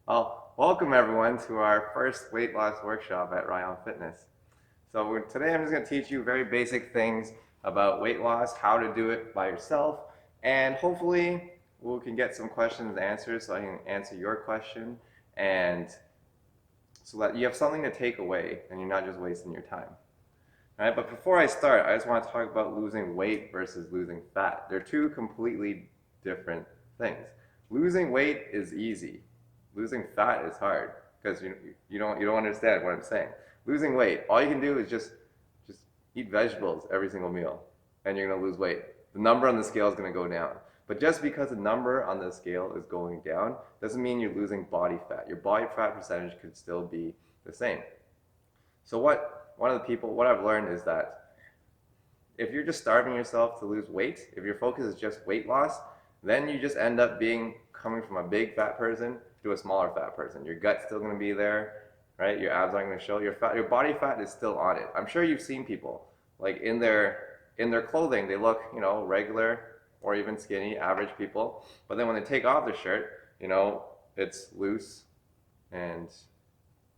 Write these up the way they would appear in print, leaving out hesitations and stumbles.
Well, welcome everyone to our first weight loss workshop at Ryan Fitness. Today I'm just going to teach you very basic things about weight loss, how to do it by yourself, and hopefully we can get some questions answered so I can answer your question and so that you have something to take away and you're not just wasting your time. All right, but before I start, I just want to talk about losing weight versus losing fat. They're two completely different things. Losing weight is easy. Losing fat is hard because you don't understand what I'm saying. Losing weight, all you can do is just eat vegetables every single meal, and you're gonna lose weight. The number on the scale is gonna go down. But just because the number on the scale is going down doesn't mean you're losing body fat. Your body fat percentage could still be the same. So what I've learned is that if you're just starving yourself to lose weight, if your focus is just weight loss, then you just end up coming from a big fat person to a smaller fat person. Your gut's still going to be there, right? Your abs aren't going to show. Your body fat is still on it. I'm sure you've seen people like in their clothing, they look, regular or even skinny, average people. But then when they take off their shirt, it's loose and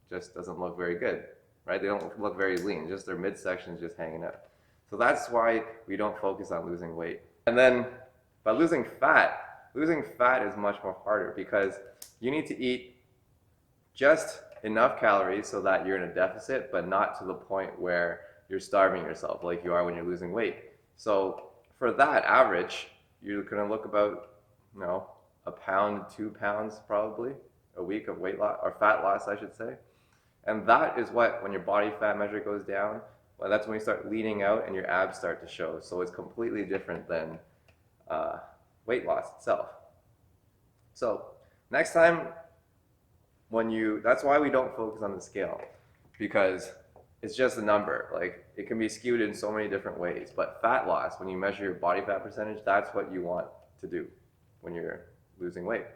just doesn't look very good, right? They don't look very lean. Just their midsection is just hanging out. So that's why we don't focus on losing weight. And then by losing fat is much more harder because you need to eat just enough calories so that you're in a deficit, but not to the point where you're starving yourself like you are when you're losing weight. So for that average, you're gonna look about, a pound, 2 pounds probably a week of weight loss or fat loss, I should say. And that is what, when your body fat measure goes down, well, that's when you start leaning out and your abs start to show. So it's completely different than weight loss itself. So next time that's why we don't focus on the scale, because it's just a number. Like, it can be skewed in so many different ways. But fat loss, when you measure your body fat percentage, that's what you want to do when you're losing weight.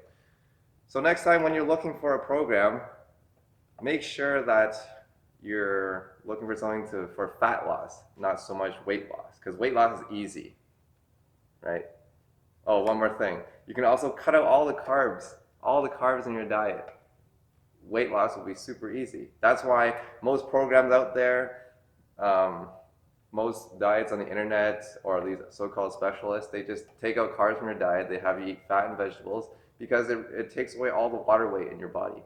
So next time when you're looking for a program, make sure that you're looking for something for fat loss, not so much weight loss, because weight loss is easy, right? Oh, one more thing. You can also cut out all the carbs in your diet. Weight loss will be super easy. That's why most programs out there, most diets on the internet, or these so-called specialists, they just take out carbs from your diet. They have you eat fat and vegetables because it takes away all the water weight in your body.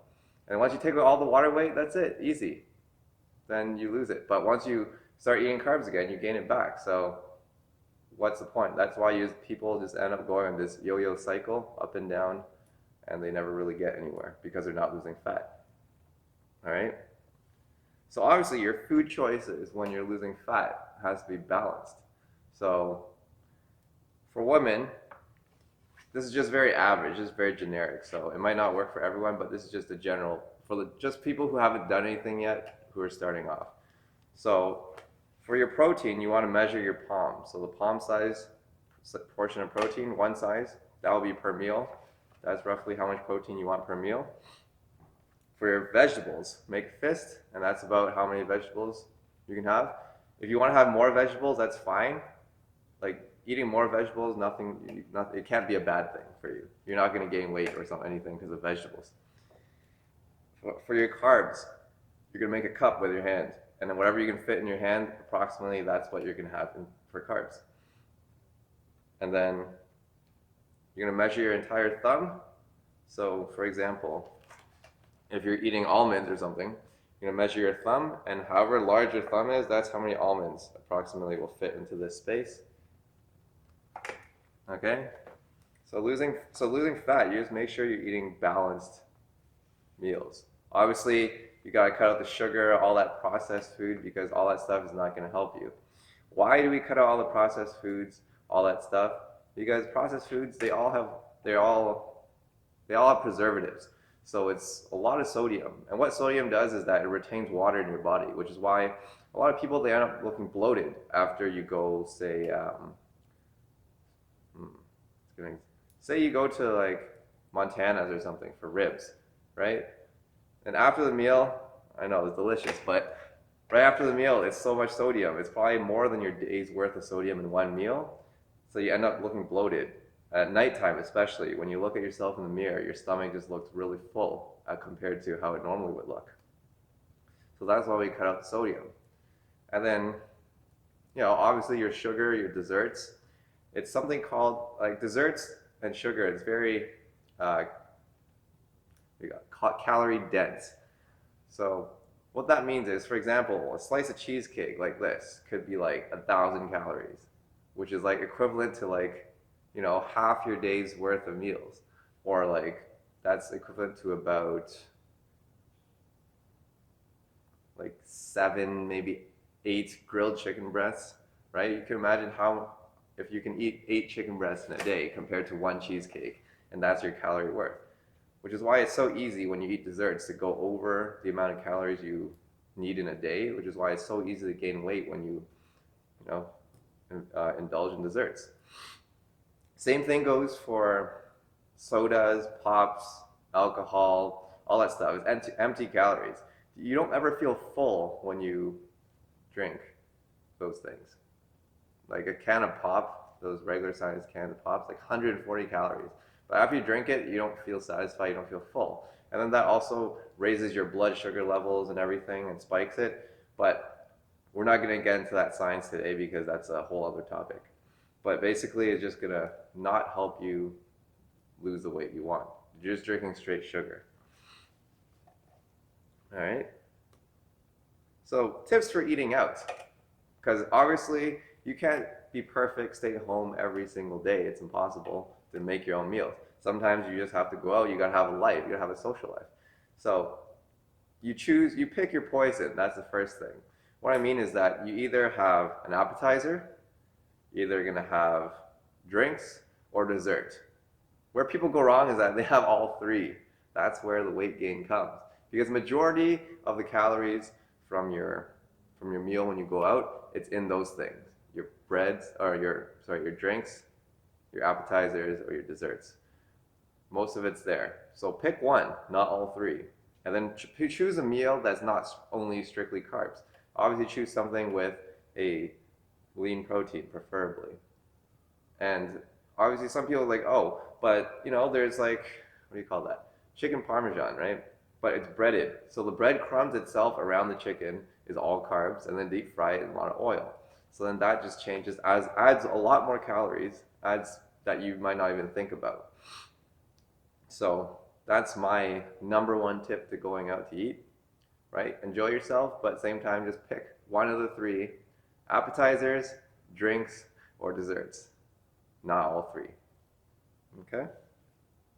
And once you take away all the water weight, that's it, easy. Then you lose it. But once you start eating carbs again, you gain it back. So what's the point? That's why people just end up going on this yo-yo cycle, up and down, and they never really get anywhere because they're not losing fat. All right? So obviously your food choices when you're losing fat has to be balanced. So for women, this is just very average, just very generic. So it might not work for everyone, but this is just a general for just people who haven't done anything yet, who are starting off. So for your protein, you want to measure your palm. So the palm size portion of protein, one size, that will be per meal. That's roughly how much protein you want per meal. For your vegetables, make a fist, and that's about how many vegetables you can have. If you want to have more vegetables, that's fine. Like, eating more vegetables, it can't be a bad thing for you. You're not going to gain weight or anything because of vegetables. For your carbs, you're going to make a cup with your hand, and then whatever you can fit in your hand, approximately, that's what you're going to have for carbs. And then you're going to measure your entire thumb. So for example, if you're eating almonds or something, you're going to measure your thumb, and however large your thumb is, that's how many almonds approximately will fit into this space. Okay? So losing fat, you just make sure you're eating balanced meals. Obviously, you got to cut out the sugar, all that processed food, because all that stuff is not going to help you. Why do we cut out all the processed foods, all that stuff? Because processed foods, they all have preservatives. So it's a lot of sodium. And what sodium does is that it retains water in your body, which is why a lot of people, they end up looking bloated after you go, say you go to like Montana's or something for ribs, right? And after the meal, I know it's delicious, but right after the meal, it's so much sodium. It's probably more than your day's worth of sodium in one meal. So you end up looking bloated At nighttime, especially, when you look at yourself in the mirror, your stomach just looks really full compared to how it normally would look. So that's why we cut out the sodium. And then, obviously your sugar, your desserts, it's something called, like desserts and sugar, it's very uh, calorie dense. So what that means is, for example, a slice of cheesecake like this could be like 1,000 calories, which is like equivalent to like, half your day's worth of meals. Or like, that's equivalent to about like 7, maybe 8 grilled chicken breasts, right? You can imagine how, if you can eat 8 chicken breasts in a day compared to 1 cheesecake, and that's your calorie worth. Which is why it's so easy when you eat desserts to go over the amount of calories you need in a day, which is why it's so easy to gain weight when you know, indulge in desserts. Same thing goes for sodas, pops, alcohol, all that stuff. It's empty calories. You don't ever feel full when you drink those things. Like a can of pop, those regular sized cans of pops, like 140 calories. But after you drink it, you don't feel satisfied, you don't feel full. And then that also raises your blood sugar levels and everything and spikes it. But we're not going to get into that science today because that's a whole other topic. But basically, it's just going to not help you lose the weight you want. You're just drinking straight sugar. All right. So tips for eating out. Because obviously, you can't be perfect, stay home every single day. It's impossible to make your own meals. Sometimes you just have to go out, you gotta have a life, you gotta have a social life. So you pick your poison, that's the first thing. What I mean is that you either have an appetizer, you're either gonna have drinks or dessert. Where people go wrong is that they have all three. That's where the weight gain comes. Because majority of the calories from your meal when you go out, it's in those things. Your breads, or your drinks, your appetizers, or your desserts. Most of it's there. So pick one, not all three. And then choose a meal that's not only strictly carbs. Obviously choose something with a lean protein, preferably. And obviously some people are like, oh, but there's like, what do you call that? Chicken parmesan, right? But it's breaded. So the breadcrumbs itself around the chicken is all carbs, and then deep fry it in a lot of oil. So then that just changes, adds a lot more calories, adds that you might not even think about. So that's my number one tip to going out to eat, right? Enjoy yourself, but at the same time, just pick one of the three: appetizers, drinks, or desserts. Not all three. Okay?